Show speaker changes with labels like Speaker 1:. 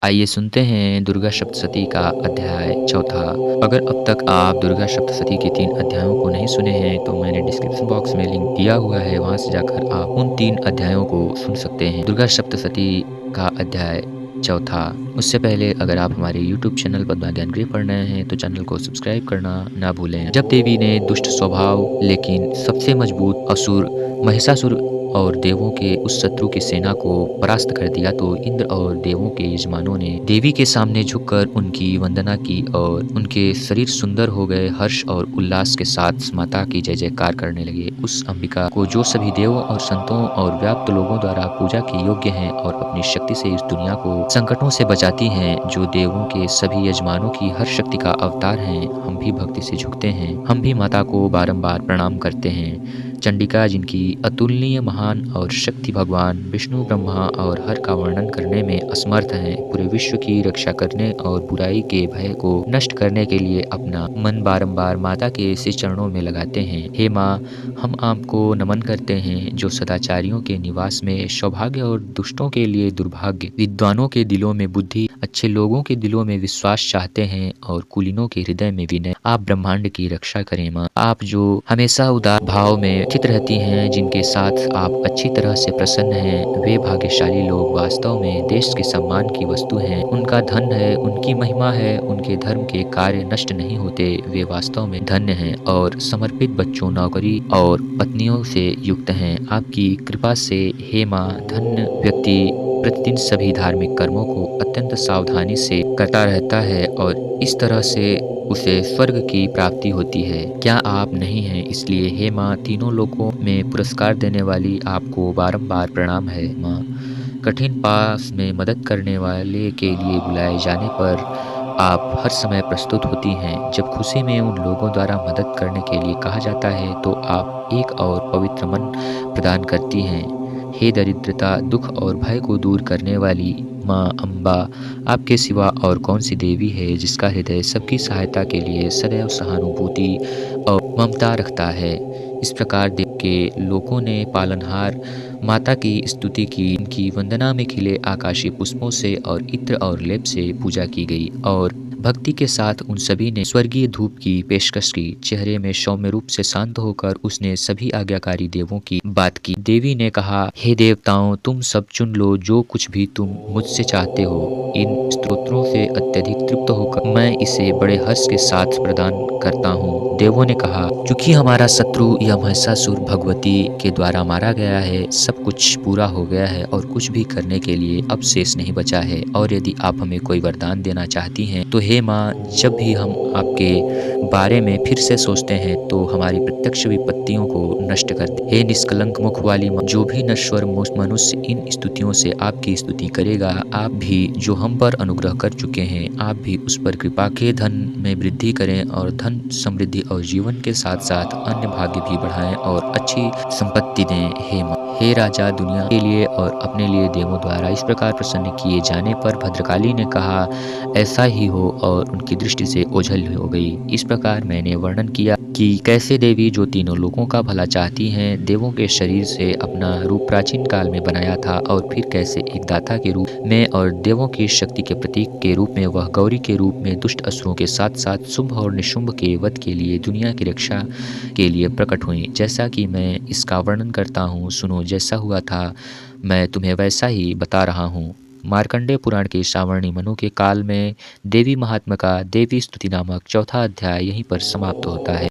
Speaker 1: आइए सुनते हैं दुर्गा सप्तशती का अध्याय चौथा। अगर अब तक आप दुर्गा सप्तशती के 3 अध्यायों को नहीं सुने हैं तो मैंने डिस्क्रिप्शन बॉक्स में लिंक दिया हुआ है, वहाँ से जाकर आप उन 3 अध्यायों को सुन सकते हैं। दुर्गा सप्तशती का अध्याय चौथा। उससे पहले अगर आप हमारे यूट्यूब चैनल पद्मा ज्ञानगृह पढ़ रहे हैं तो चैनल को सब्सक्राइब करना ना भूलें। जब देवी ने दुष्ट स्वभाव लेकिन सबसे मजबूत असुर महिषासुर और देवों के उस शत्रु की सेना को परास्त कर दिया तो इंद्र और देवों के यजमानों ने देवी के सामने झुककर उनकी वंदना की और उनके शरीर सुंदर हो गए। हर्ष और उल्लास के साथ माता की जय जयकार करने लगे। उस अंबिका को जो सभी देवों और संतों और व्याप्त लोगों द्वारा पूजा के योग्य हैं और अपनी शक्ति से इस दुनिया को संकटों से बचाती हैं, जो देवों के सभी यजमानों की हर शक्ति का अवतार हैं, हम भी भक्ति से झुकते हैं। हम भी माता को बारंबार प्रणाम करते हैं। चंडिका जिनकी अतुलनीय महान और शक्ति भगवान विष्णु ब्रह्मा और हर का वर्णन करने में असमर्थ हैं, पूरे विश्व की रक्षा करने और बुराई के भय को नष्ट करने के लिए अपना मन बारंबार माता के इस चरणों में लगाते हैं। हे माँ, हम आपको नमन करते हैं जो सदाचारियों के निवास में सौभाग्य और दुष्टों के लिए दुर्भाग्य, विद्वानों के दिलों में बुद्धि, अच्छे लोगों के दिलों में विश्वास चाहते हैं और कुलीनों के हृदय में विनय। आप ब्रह्मांड की रक्षा करें माँ। आप जो हमेशा उदार भाव में स्थित रहती हैं, जिनके साथ आप अच्छी तरह से प्रसन्न हैं, वे भाग्यशाली लोग वास्तव में देश के सम्मान की वस्तु हैं। उनका धन है, उनकी महिमा है, उनके धर्म के कार्य नष्ट नहीं होते। वे वास्तव में धन्य हैं और समर्पित बच्चों, नौकरी और पत्नियों से युक्त हैं। आपकी कृपा से हे माँ, धन्य व्यक्ति प्रतिदिन सभी धार्मिक कर्मों को अत्यंत सावधानी से करता रहता है और इस तरह से उसे स्वर्ग की प्राप्ति होती है। क्या आप नहीं हैं, इसलिए हे माँ, तीनों लोकों में पुरस्कार देने वाली आपको बारंबार प्रणाम है माँ। कठिन पास में मदद करने वाले के लिए बुलाए जाने पर आप हर समय प्रस्तुत होती हैं। जब खुशी में उन लोगों द्वारा मदद करने के लिए कहा जाता है तो आप एक और पवित्र मन प्रदान करती हैं। हे दरिद्रता, दुख और भय को दूर करने वाली माँ अम्बा, आपके सिवा और कौन सी देवी है जिसका हृदय सबकी सहायता के लिए सदैव सहानुभूति और ममता रखता है। इस प्रकार देव के लोगों ने पालनहार माता की स्तुति की। इनकी वंदना में खिले आकाशीय पुष्पों से और इत्र और लेप से पूजा की गई और भक्ति के साथ उन सभी ने स्वर्गीय धूप की पेशकश की। चेहरे में सौम्य रूप से शांत होकर उसने सभी आज्ञाकारी देवों की बात की। देवी ने कहा, हे देवताओं, तुम सब चुन लो जो कुछ भी तुम मुझसे चाहते हो। इन स्तोत्रों से अत्यधिक तृप्त होकर मैं इसे बड़े हर्ष के साथ प्रदान करता हूँ। देवों ने कहा, क्योंकि हमारा शत्रु यह महिषासुर भगवती के द्वारा मारा गया है, सब कुछ पूरा हो गया है और कुछ भी करने के लिए अब शेष नहीं बचा है। और यदि आप हमें कोई वरदान देना चाहती हैं तो हे माँ, जब भी हम आपके बारे में फिर से सोचते हैं तो हमारी प्रत्यक्ष विपत्तियों को नष्ट कर दे। हे निष्कलंक मुख वाली माँ, जो भी नश्वर मनुष्य इन स्तुतियों से आपकी स्तुति करेगा, आप भी जो हम पर अनुग्रह कर चुके हैं, आप भी उस पर कृपा के धन में वृद्धि करें और धन समृद्धि और जीवन के साथ साथ अन्य भाग्य भी बढ़ाएं और अच्छी संपत्ति दें। हे माँ, हे राजा, दुनिया के लिए और अपने लिए देवों द्वारा इस प्रकार प्रसन्न किए जाने पर भद्रकाली ने कहा, ऐसा ही हो, और उनकी दृष्टि से ओझल हो गई। इस प्रकार मैंने वर्णन किया कि कैसे देवी जो तीनों लोगों का भला चाहती हैं, देवों के शरीर से अपना रूप प्राचीन काल में बनाया था और फिर कैसे एक दाता के रूप में और देवों की शक्ति के प्रतीक के रूप में वह गौरी के रूप में दुष्ट असुरों के साथ साथ शुंभ और निशुंभ के वध के लिए दुनिया की रक्षा के लिए प्रकट हुई। जैसा कि मैं इसका वर्णन करता हूँ, सुनो। जैसा हुआ था मैं तुम्हें वैसा ही बता रहा हूँ। मार्कंडेय पुराण के श्रावणी मनु के काल में देवी महात्मा का देवी स्तुति नामक चौथा अध्याय यहीं पर समाप्त होता है।